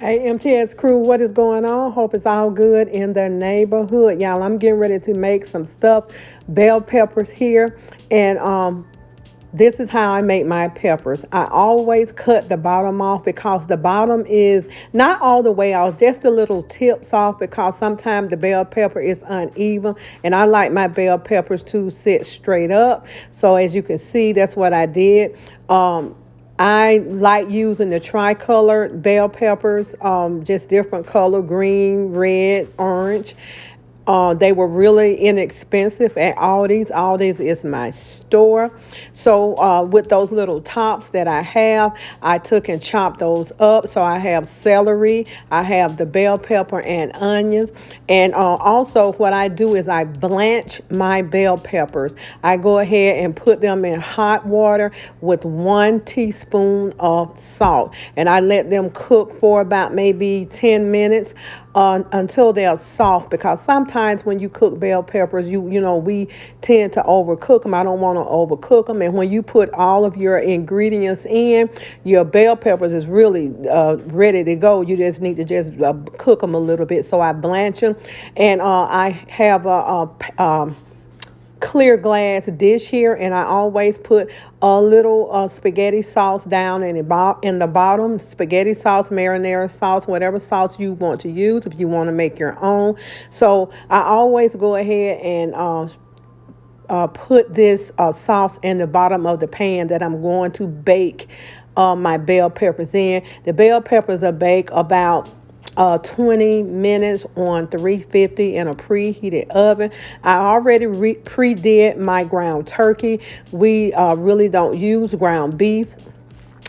Hey, MTS crew, what is going on? Hope it's all good in the neighborhood. Y'all, I'm getting ready to make some stuffed bell peppers here. And this is how I make my peppers. I always cut the bottom off because the bottom is not all the way off, just the little tips off because sometimes the bell pepper is uneven. And I like my bell peppers to sit straight up. So as you can see, that's what I did. I like using the tricolored bell peppers, just different color, green, red, orange. They were really inexpensive at Aldi's. Aldi's is my store. So with those little tops that I have, I took and chopped those up. So I have celery, I have the bell pepper and onions. And also what I do is I blanch my bell peppers. I go ahead and put them in hot water with 1 teaspoon of salt. And I let them cook for about maybe 10 minutes. Until they're soft, because sometimes when you cook bell peppers, you know we tend to overcook them. I don't want to overcook them, and when you put all of your ingredients in, your bell peppers is really ready to go. You just need to just cook them a little bit. So I blanch them, and I have a clear glass dish here, and I always put a little spaghetti sauce down in the bottom. Spaghetti sauce, marinara sauce, whatever sauce you want to use if you want to make your own. So I always go ahead and put this sauce in the bottom of the pan that I'm going to bake my bell peppers in. The bell peppers are baked about 20 minutes on 350 in a preheated oven. I already pre-did my ground turkey. We really don't use ground beef.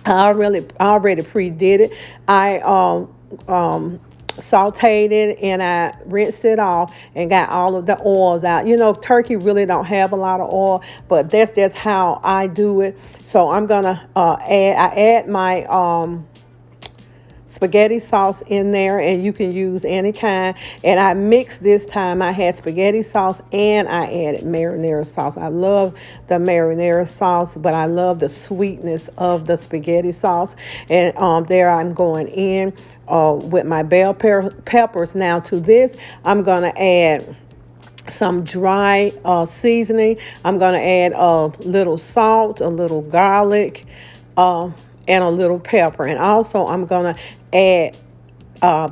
I already pre-did it. I sauteed it and I rinsed it off and got all of the oils out. You know, turkey really don't have a lot of oil, but that's just how I do it. So I'm gonna add my spaghetti sauce in there, and you can use any kind. And I mixed this time. I had spaghetti sauce and I added marinara sauce. I love the marinara sauce, but I love the sweetness of the spaghetti sauce. And there I'm going in with my bell peppers. Now to this, I'm gonna add some dry seasoning. I'm gonna add a little salt, a little garlic, and a little pepper. And also I'm gonna add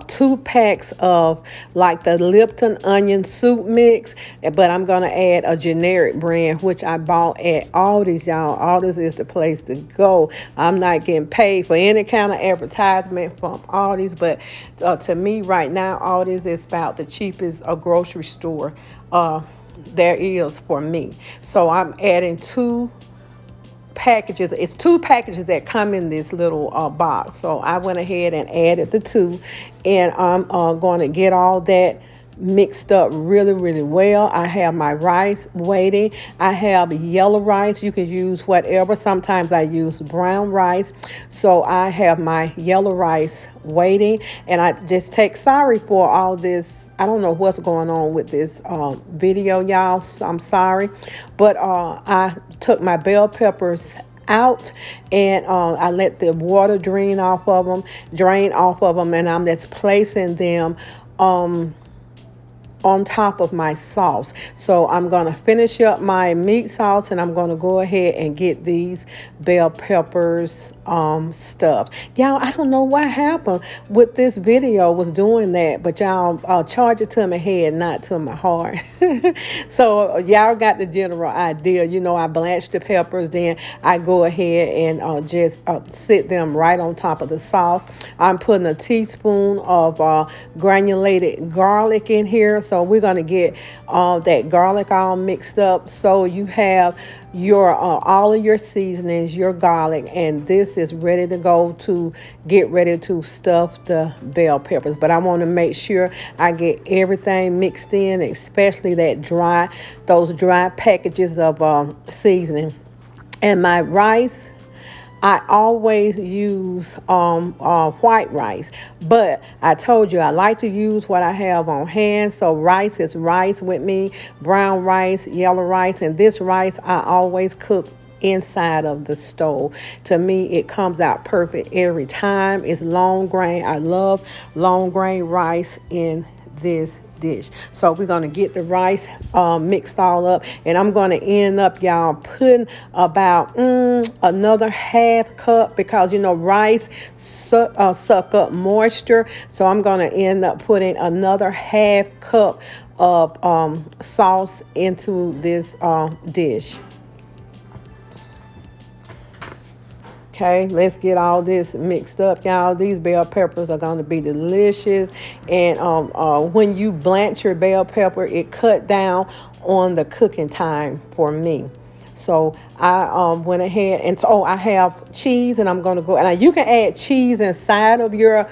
2 packs of like the Lipton onion soup mix, but I'm gonna add a generic brand which I bought at Aldi's. Y'all, Aldi's is the place to go. I'm not getting paid for any kind of advertisement from Aldi's, but to me right now, Aldi's is about the cheapest grocery store there is for me. So I'm adding 2 packages. It's 2 packages that come in this little box. So I went ahead and added the 2, and I'm going to get all that mixed up really well. I have my rice waiting. I have yellow rice. You can use whatever. Sometimes I use brown rice. So I have my yellow rice waiting, and I just take sorry for all this. I don't know what's going on with this video, y'all. So I'm sorry, but I took my bell peppers out, and I let the water drain off of them, and I'm just placing them on top of my sauce. So I'm going to finish up my meat sauce, and I'm going to go ahead and get these bell peppers stuffed. Y'all, I don't know what happened with this video was doing that, but y'all charge it to my head, not to my heart. So y'all got the general idea. You know, I blanch the peppers, then I go ahead and just sit them right on top of the sauce. I'm putting a teaspoon of granulated garlic in here. So we're going to get that garlic all mixed up. So you have your all of your seasonings, your garlic, and this is ready to go to get ready to stuff the bell peppers. But I want to make sure I get everything mixed in, especially those dry packages of seasoning. And my rice, I always use white rice, but I told you I like to use what I have on hand. So rice is rice with me, brown rice, yellow rice, and this rice I always cook inside of the stove. To me, it comes out perfect every time. It's long grain. I love long grain rice in this dish. So we're going to get the rice mixed all up, and I'm going to end up, y'all, putting about another half cup, because rice suck up moisture. So I'm going to end up putting another half cup of sauce into this dish. Okay, let's get all this mixed up, y'all. These bell peppers are going to be delicious. And when you blanch your bell pepper, it cut down on the cooking time for me. So I went ahead and I have cheese, and I'm going to go. And you can add cheese inside of your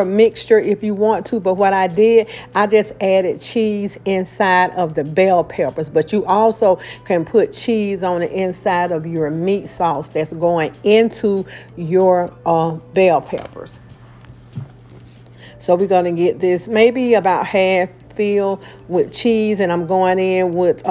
mixture if you want to. But what I did, I just added cheese inside of the bell peppers. But you also can put cheese on the inside of your meat sauce that's going into your bell peppers. So we're going to get this maybe about half filled with cheese, and I'm going in with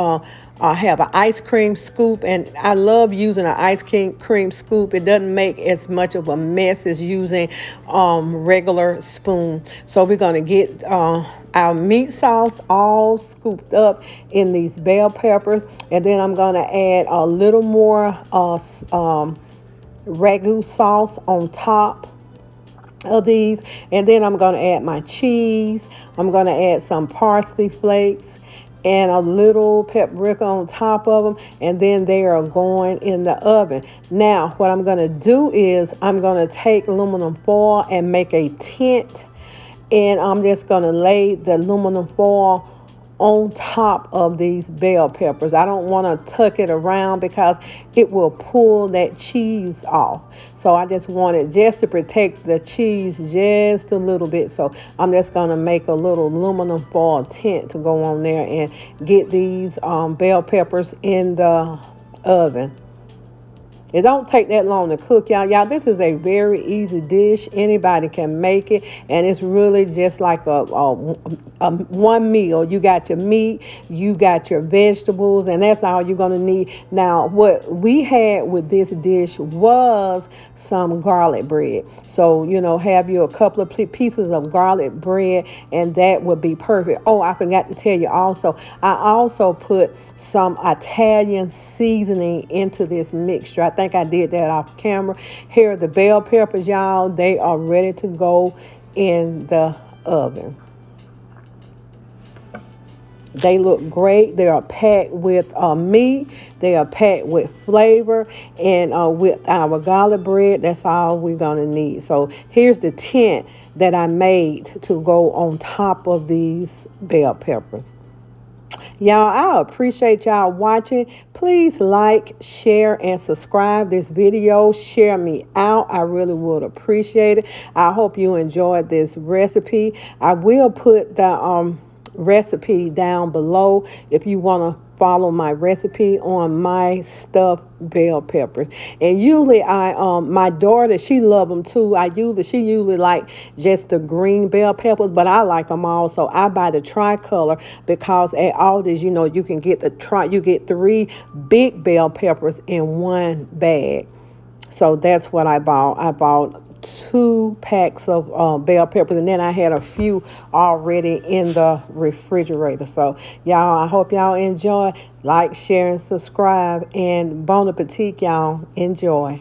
I have an ice cream scoop, and I love using an ice cream scoop. It doesn't make as much of a mess as using regular spoon. So we're going to get our meat sauce all scooped up in these bell peppers, and then I'm going to add a little more ragu sauce on top of these, and then I'm going to add my cheese. I'm going to add some parsley flakes and a little paprika on top of them, and then they are going in the oven. Now what I'm going to do is I'm going to take aluminum foil and make a tent, and I'm just going to lay the aluminum foil on top of these bell peppers. I don't want to tuck it around because it will pull that cheese off. So I just want it just to protect the cheese just a little bit. So I'm just going to make a little aluminum foil tent to go on there and get these bell peppers in the oven. It don't take that long to cook, y'all. Y'all, this is a very easy dish. Anybody can make it, and it's really just like a one meal. You got your meat, you got your vegetables, and that's all you're gonna need. Now, what we had with this dish was some garlic bread. So, have you a couple of pieces of garlic bread, and that would be perfect. Oh, I forgot to tell you also, I also put some Italian seasoning into this mixture. I think I did that off camera. Here are the bell peppers, y'all. They are ready to go in the oven. They look great. They are packed with meat. They are packed with flavor, and with our garlic bread, that's all we're going to need. So here's the tent that I made to go on top of these bell peppers. Y'all, I appreciate y'all watching. Please like, share, and subscribe this video. Share me out. I really would appreciate it. I hope you enjoyed this recipe. I will put the recipe down below if you want to follow my recipe on my stuffed bell peppers. And usually my daughter, she loves them too. She usually like just the green bell peppers, but I like them all. So I buy the tricolor because at Aldi's, you can get you get 3 big bell peppers in one bag. So that's what I bought. I bought 2 packs of bell peppers, and then I had a few already in the refrigerator. So y'all, I hope y'all enjoy. Like, share, and subscribe, and bon appetit, y'all. Enjoy.